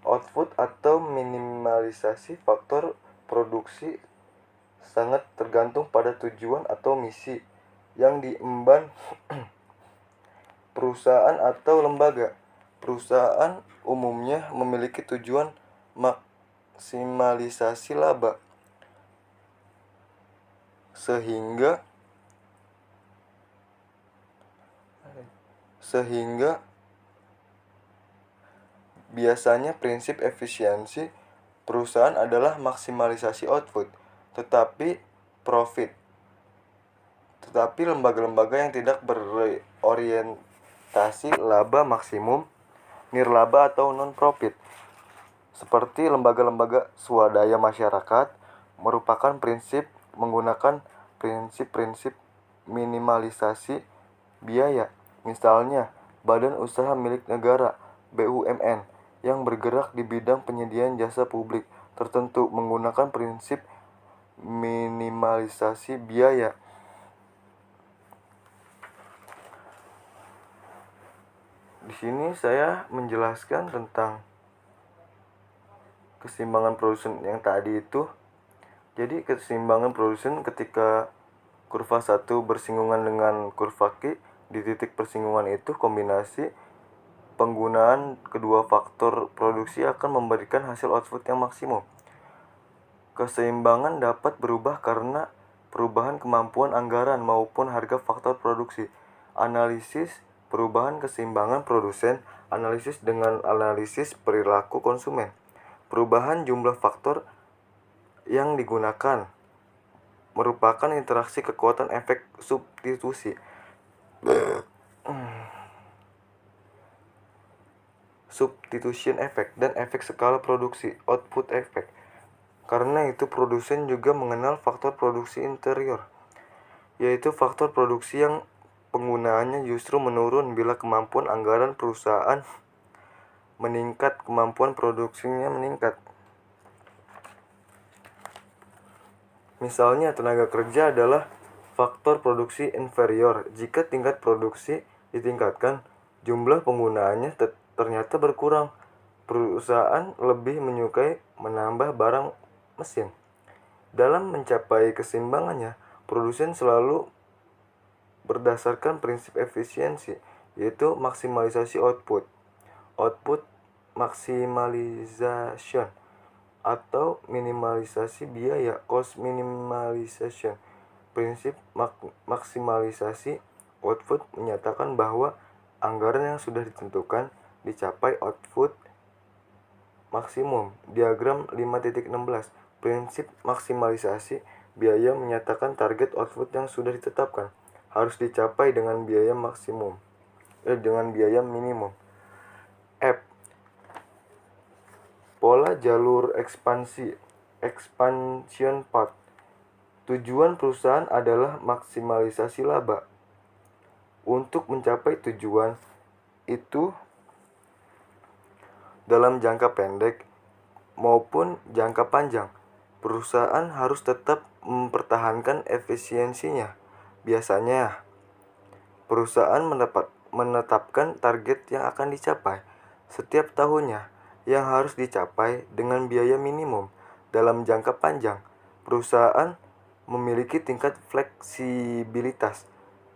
A: output atau minimalisasi faktor produksi sangat tergantung pada tujuan atau misi yang diemban perusahaan atau lembaga. Perusahaan umumnya memiliki tujuan maksimalisasi laba, sehingga biasanya prinsip efisiensi perusahaan adalah maksimalisasi output, tetapi lembaga-lembaga yang tidak berorientasi laba maksimum, nirlaba atau non-profit, seperti lembaga-lembaga swadaya masyarakat, merupakan menggunakan prinsip-prinsip minimalisasi biaya. Misalnya, badan usaha milik negara (BUMN) yang bergerak di bidang penyediaan jasa publik tertentu menggunakan prinsip minimalisasi biaya. Di sini saya menjelaskan tentang keseimbangan produsen yang tadi itu. Jadi keseimbangan produsen ketika kurva 1 bersinggungan dengan kurva Q, di titik persinggungan itu kombinasi penggunaan kedua faktor produksi akan memberikan hasil output yang maksimum. Keseimbangan dapat berubah karena perubahan kemampuan anggaran maupun harga faktor produksi. Analisis perubahan keseimbangan produsen, analisis dengan analisis perilaku konsumen. Perubahan jumlah faktor yang digunakan merupakan interaksi kekuatan efek substitusi, substitution effect, dan efek skala produksi, output effect. Karena itu produsen juga mengenal faktor produksi interior, yaitu faktor produksi yang penggunaannya justru menurun bila kemampuan anggaran perusahaan meningkat, kemampuan produksinya meningkat. Misalnya, tenaga kerja adalah faktor produksi inferior. Jika tingkat produksi ditingkatkan, jumlah penggunaannya ternyata berkurang. Perusahaan lebih menyukai menambah barang mesin. Dalam mencapai keseimbangannya, produsen selalu berdasarkan prinsip efisiensi, yaitu maksimalisasi output, output maximalization, atau minimalisasi biaya, cost minimalization. Prinsip maksimalisasi output menyatakan bahwa anggaran yang sudah ditentukan dicapai output maksimum. Diagram 5.16. Prinsip maksimalisasi biaya menyatakan target output yang sudah ditetapkan harus dicapai dengan biaya minimum. F. Pola jalur ekspansi, expansion path. Tujuan perusahaan adalah maksimalisasi laba. Untuk mencapai tujuan itu dalam jangka pendek maupun jangka panjang, perusahaan harus tetap mempertahankan efisiensinya. Biasanya, perusahaan menetapkan target yang akan dicapai setiap tahunnya yang harus dicapai dengan biaya minimum. Dalam jangka panjang, perusahaan memiliki tingkat fleksibilitas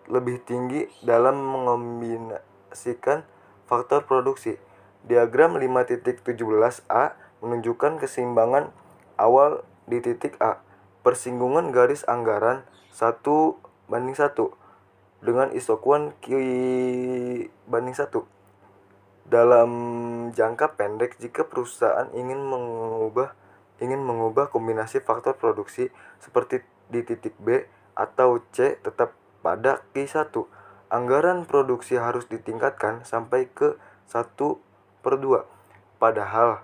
A: lebih tinggi dalam mengombinasikan faktor produksi. Diagram 5.17a menunjukkan keseimbangan awal di titik A. Persinggungan garis anggaran 1:1 dengan isokuan Q/1. Dalam jangka pendek, jika perusahaan ingin mengubah kombinasi faktor produksi seperti di titik B atau C tetap pada Q1, anggaran produksi harus ditingkatkan sampai ke 1/2. Padahal,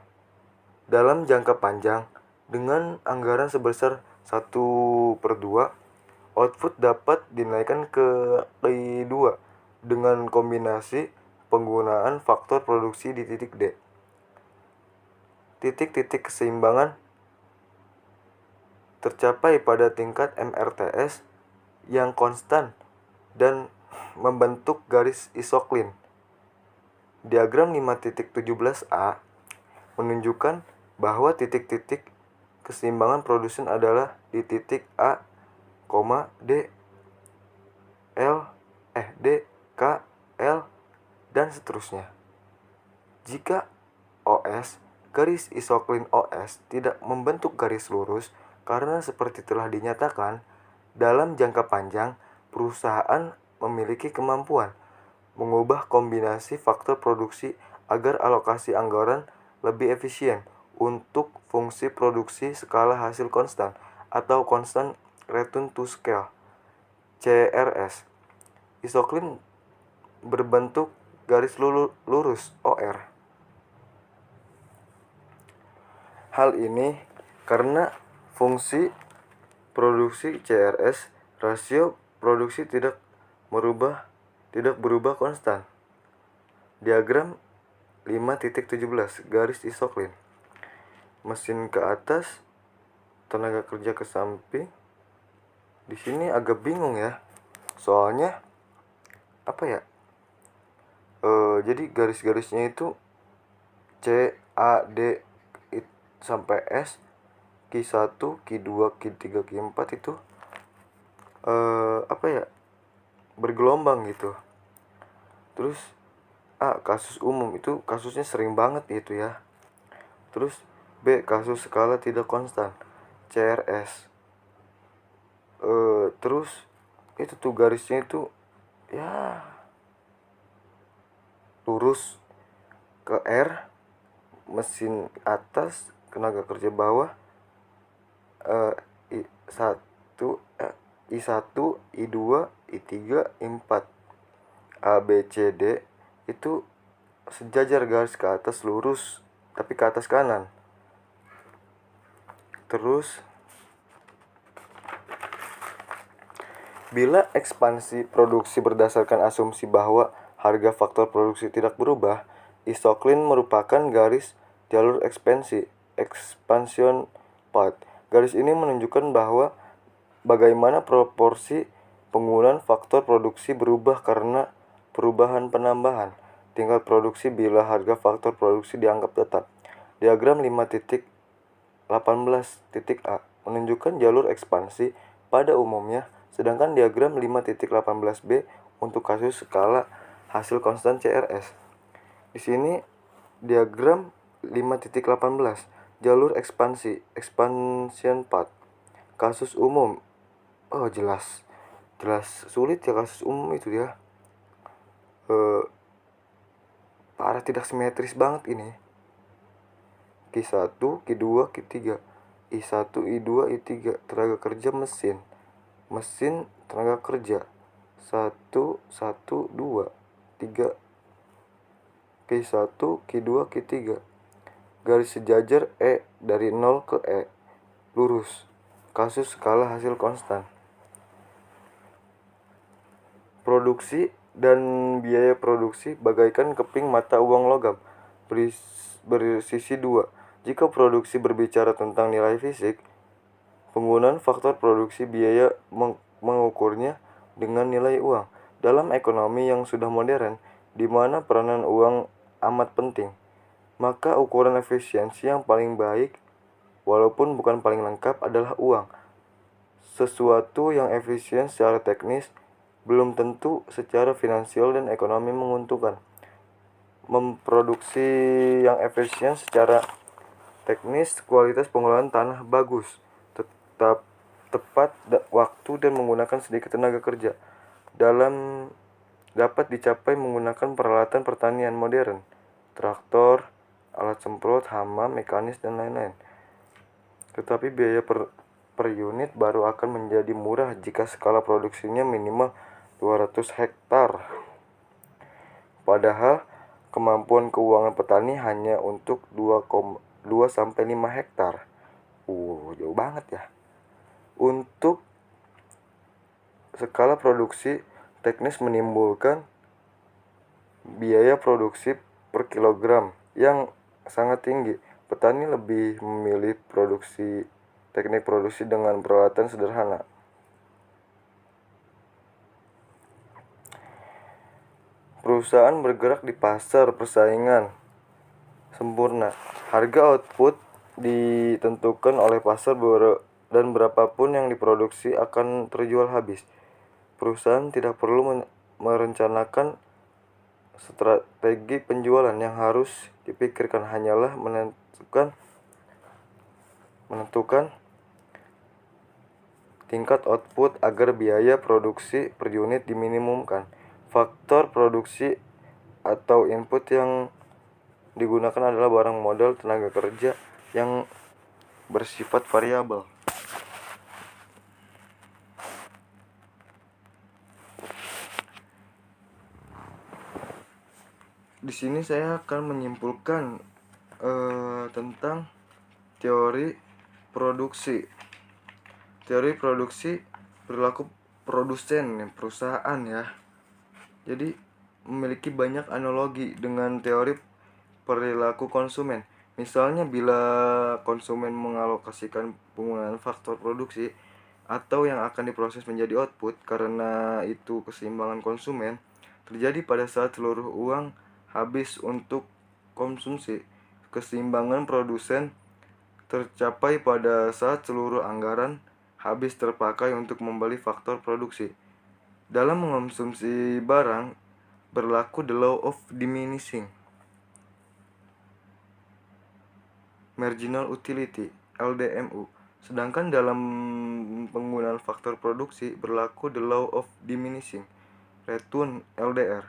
A: dalam jangka panjang, dengan anggaran sebesar 1/2, output dapat dinaikkan ke Q2 dengan kombinasi penggunaan faktor produksi di titik D. Titik-titik keseimbangan tercapai pada tingkat MRTS yang konstan dan membentuk garis isoklin. Diagram 5.17a menunjukkan bahwa titik-titik keseimbangan produsen adalah di titik A, D, K, L, dan seterusnya. Jika OS, garis isoklin OS, tidak membentuk garis lurus karena seperti telah dinyatakan, dalam jangka panjang, perusahaan memiliki kemampuan mengubah kombinasi faktor produksi agar alokasi anggaran lebih efisien untuk fungsi produksi skala hasil konstan atau constant return to scale, CRS. Isoklin berbentuk garis lurus OR. Hal ini karena fungsi produksi CRS, rasio produksi tidak berubah konstan. Diagram 5.17 garis isoklin. Mesin ke atas, tenaga kerja ke samping. Di sini agak bingung ya. Soalnya jadi garis-garisnya itu C, A, D sampai S, Q1, Q2, Q3, Q4 itu bergelombang gitu. Terus kasus umum itu kasusnya sering banget gitu ya. Terus B, kasus skala tidak konstan, CRS. Terus itu tuh garisnya itu ya lurus ke R, mesin atas, tenaga kerja bawah, I1, I2, I3, I4, A, B, C, D itu sejajar garis ke atas lurus tapi ke atas kanan. Terus bila ekspansi produksi berdasarkan asumsi bahwa harga faktor produksi tidak berubah, isoklin merupakan garis jalur ekspansi, expansion path. Garis ini menunjukkan bahwa bagaimana proporsi penggunaan faktor produksi berubah karena perubahan penambahan tingkat produksi bila harga faktor produksi dianggap tetap. Diagram 5.18.a menunjukkan jalur ekspansi pada umumnya Sedangkan diagram 5.18b untuk kasus skala hasil konstan CRS. Di sini diagram 5.18 jalur ekspansi, expansion path. Kasus umum. Oh, jelas sulit ya kasus umum itu ya. Parah, tidak simetris banget ini. Q1, Q2, Q3. I1, I2, I3. Tenaga kerja mesin. Mesin tenaga kerja. 1, 1, 2, 3. Q1, Q2, Q3. Garis sejajar E dari 0 ke E. Lurus. Kasus skala hasil konstan. Produksi dan biaya produksi bagaikan keping mata uang logam bersisi dua. Jika produksi berbicara tentang nilai fisik, penggunaan faktor produksi biaya mengukurnya dengan nilai uang. Dalam ekonomi yang sudah modern, di mana peranan uang amat penting, maka ukuran efisiensi yang paling baik, walaupun bukan paling lengkap, adalah uang. Sesuatu yang efisien secara teknis belum tentu secara finansial dan ekonomi menguntungkan. Memproduksi yang efisien secara teknis, kualitas pengolahan tanah bagus, tetap tepat waktu dan menggunakan sedikit tenaga kerja dapat dicapai menggunakan peralatan pertanian modern, traktor, alat semprot, hama, mekanis, dan lain-lain. Tetapi biaya per unit baru akan menjadi murah jika skala produksinya minimal 200 hektar. Padahal kemampuan keuangan petani hanya untuk 2-5 hektar. Jauh banget ya. Untuk skala produksi teknis menimbulkan biaya produksi per kilogram yang sangat tinggi. Petani lebih memilih teknik produksi dengan peralatan sederhana. Perusahaan bergerak di pasar persaingan sempurna. Harga output ditentukan oleh pasar dan berapapun yang diproduksi akan terjual habis. Perusahaan tidak perlu merencanakan strategi penjualan. Yang harus dipikirkan hanyalah menentukan tingkat output agar biaya produksi per unit diminimumkan. Faktor produksi atau input yang digunakan adalah barang modal tenaga kerja yang bersifat variabel. Di sini saya akan menyimpulkan tentang teori produksi. Teori produksi perilaku produsen, perusahaan ya. Jadi memiliki banyak analogi dengan teori perilaku konsumen. Misalnya bila konsumen mengalokasikan penggunaan faktor produksi atau yang akan diproses menjadi output, karena itu keseimbangan konsumen terjadi pada saat seluruh uang habis untuk konsumsi. Keseimbangan produsen tercapai pada saat seluruh anggaran habis terpakai untuk membeli faktor produksi. Dalam mengonsumsi barang, berlaku the law of diminishing marginal utility, LDMU. Sedangkan dalam penggunaan faktor produksi, berlaku the law of diminishing return, LDR.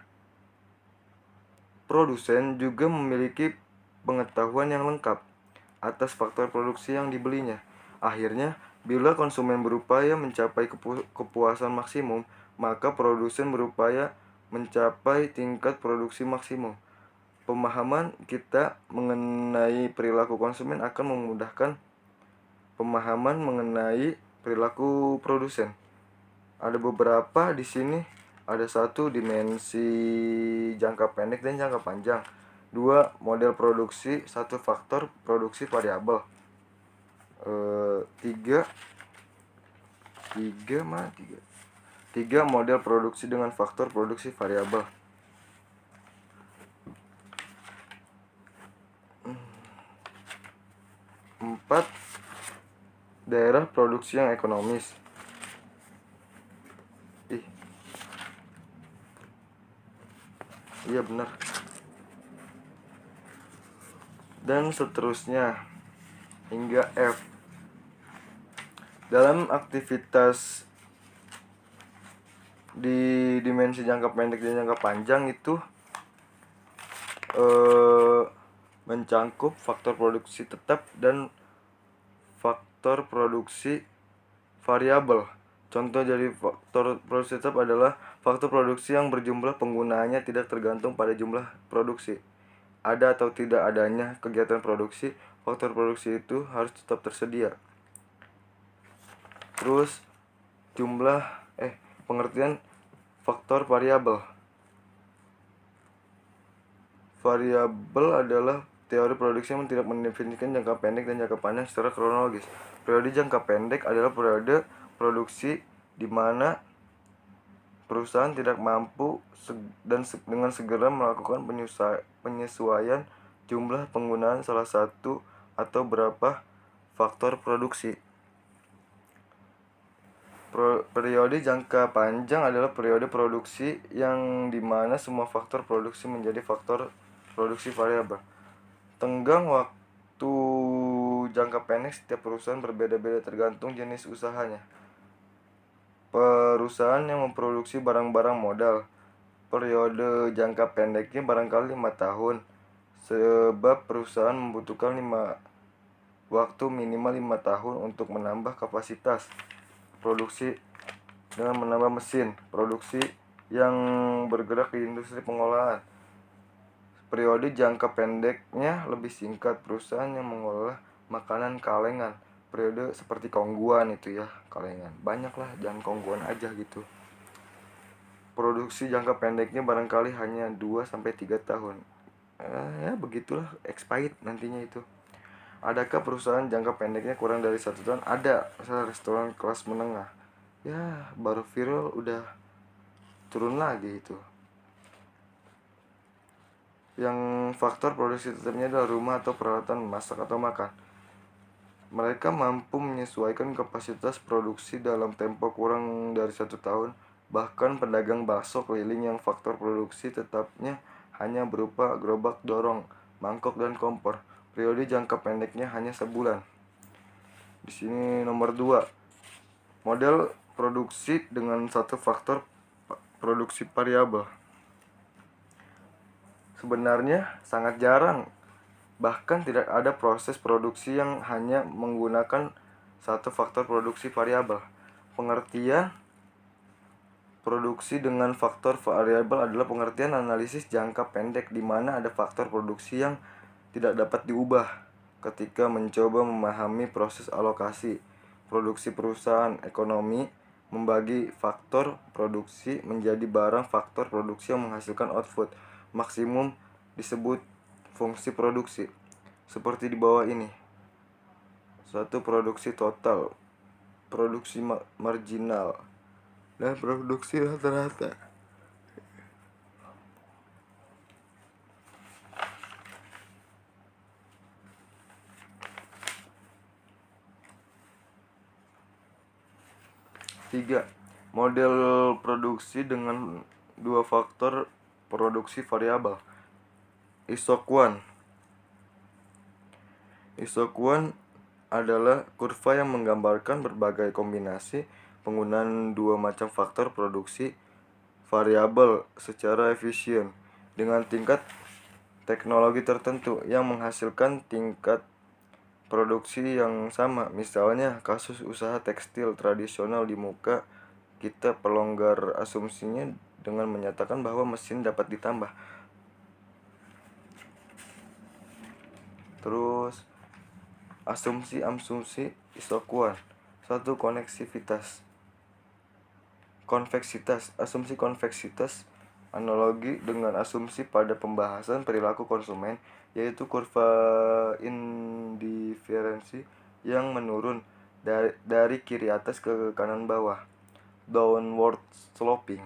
A: Produsen juga memiliki pengetahuan yang lengkap atas faktor produksi yang dibelinya. Akhirnya, bila konsumen berupaya mencapai kepuasan maksimum, maka produsen berupaya mencapai tingkat produksi maksimum. Pemahaman kita mengenai perilaku konsumen akan memudahkan pemahaman mengenai perilaku produsen. Ada beberapa di sini. Ada 1, dimensi jangka pendek dan jangka panjang. 2, model produksi. 1, faktor produksi variabel. 3, model produksi dengan faktor produksi variabel. 4, daerah produksi yang ekonomis. Iya benar. Dan seterusnya hingga F. Dalam aktivitas di dimensi jangka pendek dan jangka panjang itu mencangkup faktor produksi tetap dan faktor produksi variabel. Contoh dari faktor produksi tetap adalah faktor produksi yang berjumlah penggunaannya tidak tergantung pada jumlah produksi. Ada atau tidak adanya kegiatan produksi, faktor produksi itu harus tetap tersedia. Terus pengertian faktor variabel. Variabel adalah teori produksi yang tidak mendefinisikan jangka pendek dan jangka panjang secara kronologis. Periode jangka pendek adalah periode produksi di mana perusahaan tidak mampu dengan segera melakukan penyesuaian jumlah penggunaan salah satu atau berapa faktor produksi. Periode jangka panjang adalah periode produksi yang dimana semua faktor produksi menjadi faktor produksi variabel. Tenggang waktu jangka pendek setiap perusahaan berbeda-beda tergantung jenis usahanya. Perusahaan yang memproduksi barang-barang modal, periode jangka pendeknya barangkali 5 tahun, sebab perusahaan membutuhkan waktu minimal 5 tahun untuk menambah kapasitas produksi dengan menambah mesin produksi yang bergerak di industri pengolahan. Periode jangka pendeknya lebih singkat, perusahaan yang mengolah makanan kalengan, periode seperti kongguan itu ya, kalengan. Banyaklah, jangan kongguan aja gitu. Produksi jangka pendeknya barangkali hanya 2-3 tahun. Ya begitulah, expired nantinya itu. Adakah perusahaan jangka pendeknya kurang dari 1 tahun? Ada, misalnya restoran kelas menengah. Ya, baru viral udah turun lagi itu. Yang faktor produksi tetapnya adalah rumah atau peralatan masak atau makan. Mereka mampu menyesuaikan kapasitas produksi dalam tempo kurang dari 1 tahun. Bahkan pedagang bakso keliling yang faktor produksi tetapnya hanya berupa gerobak dorong, mangkok, dan kompor. Periode jangka pendeknya hanya sebulan. Di sini nomor 2. Model produksi dengan satu faktor produksi variabel. Sebenarnya sangat jarang, bahkan tidak ada proses produksi yang hanya menggunakan satu faktor produksi variabel. Pengertian produksi dengan faktor variabel adalah pengertian analisis jangka pendek di mana ada faktor produksi yang tidak dapat diubah. Ketika mencoba memahami proses alokasi produksi perusahaan, ekonomi membagi faktor produksi menjadi barang faktor produksi yang menghasilkan output maksimum disebut fungsi produksi. Seperti di bawah ini. 1. Produksi total, produksi marginal, dan produksi rata-rata. Tiga. Model produksi dengan 2 faktor produksi variabel. Isoquant adalah kurva yang menggambarkan berbagai kombinasi penggunaan 2 macam faktor produksi variabel secara efisien dengan tingkat teknologi tertentu yang menghasilkan tingkat produksi yang sama. Misalnya kasus usaha tekstil tradisional di muka kita pelonggar asumsinya dengan menyatakan bahwa mesin dapat ditambah. Terus asumsi isoquant. 1. Konveksitas. Asumsi konveksitas analogi dengan asumsi pada pembahasan perilaku konsumen, yaitu kurva indiferensi yang menurun dari kiri atas ke kanan bawah, downward sloping.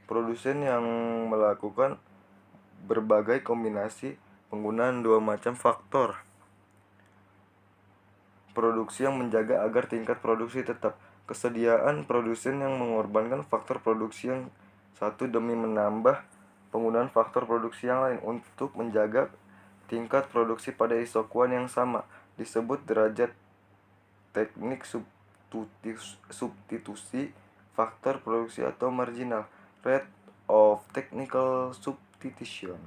A: Produsen yang melakukan berbagai kombinasi penggunaan 2 macam faktor produksi yang menjaga agar tingkat produksi tetap. Kesediaan produsen yang mengorbankan faktor produksi yang satu demi menambah penggunaan faktor produksi yang lain untuk menjaga tingkat produksi pada isokuan yang sama disebut derajat teknik substitusi faktor produksi atau marginal rate of technical substitution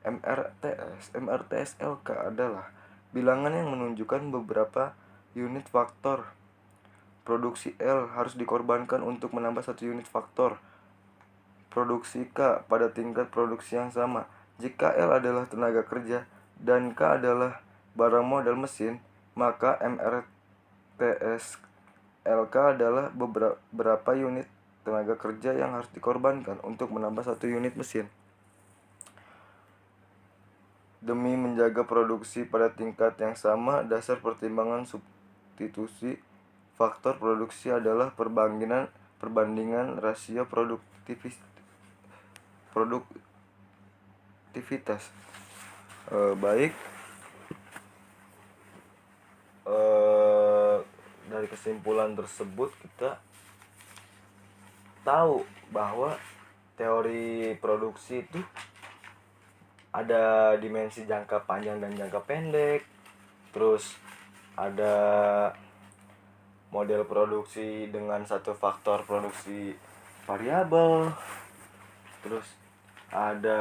A: MRTS. MRTS-LK adalah bilangan yang menunjukkan beberapa unit faktor produksi L harus dikorbankan untuk menambah satu unit faktor produksi K pada tingkat produksi yang sama. Jika L adalah tenaga kerja dan K adalah barang modal mesin, maka MRTS LK adalah beberapa unit tenaga kerja yang harus dikorbankan untuk menambah satu unit mesin. Demi menjaga produksi pada tingkat yang sama, dasar pertimbangan substitusi faktor produksi adalah perbandingan rasio produktivitas. Baik, dari kesimpulan tersebut kita tahu bahwa teori produksi itu ada dimensi jangka panjang dan jangka pendek, terus ada model produksi dengan satu faktor produksi variabel, terus ada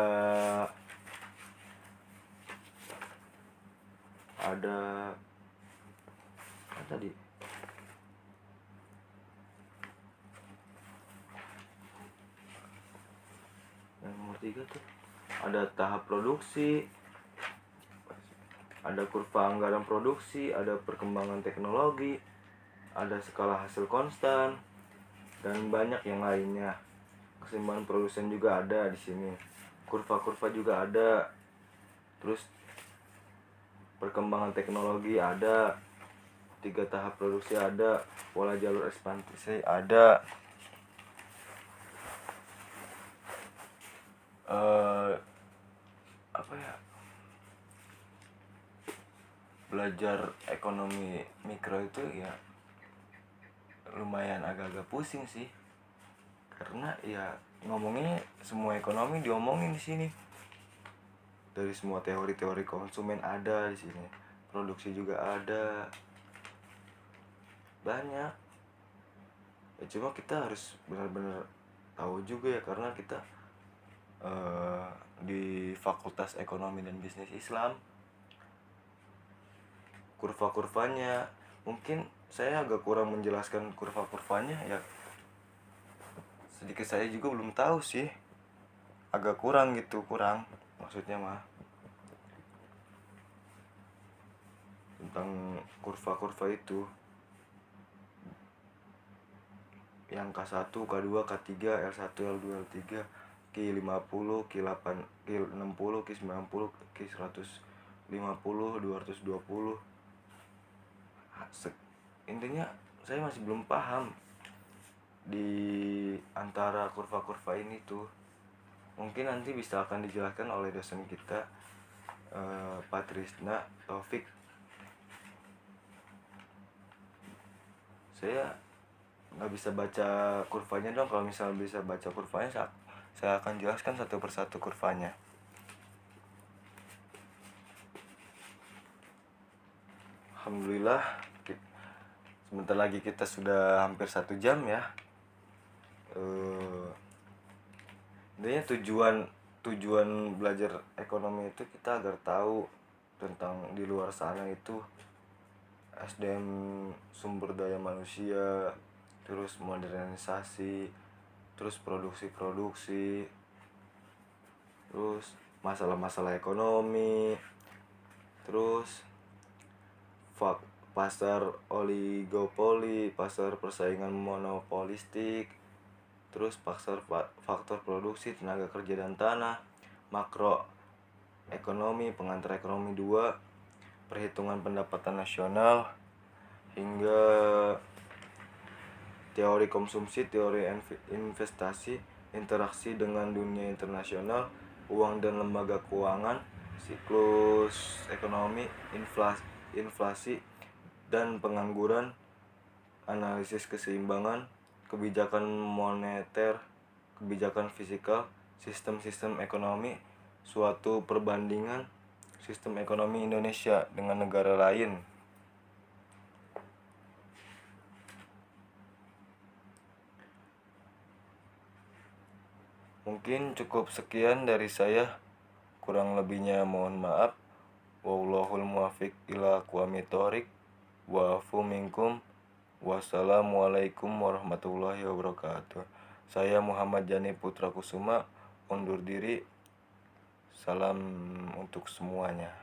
A: apa tadi, yang nomor 3 tuh ada tahap produksi, ada kurva anggaran produksi, ada perkembangan teknologi, ada skala hasil konstan, dan banyak yang lainnya. Keseimbangan produsen juga ada di sini, kurva-kurva juga ada, terus perkembangan teknologi ada, 3 tahap produksi ada, pola jalur ekspansi ada. Belajar ekonomi mikro itu ya lumayan agak-agak pusing sih, karena ya ngomongnya semua ekonomi diomongin di sini, dari semua teori-teori konsumen ada di sini, produksi juga ada, banyak ya. Cuma kita harus benar-benar tahu juga ya, karena kita di Fakultas Ekonomi dan Bisnis Islam. Kurva-kurvanya mungkin saya agak kurang menjelaskan kurva-kurvanya ya, sedikit saya juga belum tahu sih, agak kurang maksudnya mah tentang kurva-kurva itu, yang K1, K2, K3, L1, L2, L3, Q50, Q8, Q60, Q90, Q150, 220. Intinya saya masih belum paham di antara kurva-kurva ini tuh. Mungkin nanti bisa akan dijelaskan oleh dosen kita, Patrisna Taufik. Saya nggak bisa baca kurvanya dong. Kalau misalnya bisa baca kurvanya, saya akan jelaskan satu persatu kurvanya. Alhamdulillah, sebentar lagi kita sudah hampir 1 jam ya. Intinya tujuan belajar ekonomi itu kita agar tahu tentang di luar sana itu SDM, sumber daya manusia, terus modernisasi, terus produksi, terus masalah-masalah ekonomi, terus pasar oligopoli, pasar persaingan monopolistik, terus faktor produksi tenaga kerja dan tanah, makro ekonomi, pengantar ekonomi 2, perhitungan pendapatan nasional, hingga teori konsumsi, teori investasi, interaksi dengan dunia internasional, uang dan lembaga keuangan, siklus ekonomi, inflasi dan pengangguran, analisis keseimbangan, kebijakan moneter, kebijakan fiskal, sistem ekonomi, suatu perbandingan sistem ekonomi Indonesia dengan negara lain. Mungkin cukup sekian dari saya. Kurang lebihnya mohon maaf. Wallahul muwaffiq ila aqwamit thoriq. Wa'fu minkum. Wassalamualaikum warahmatullahi wabarakatuh. Saya Muhammad Jani Putra Kusuma undur diri. Salam untuk semuanya.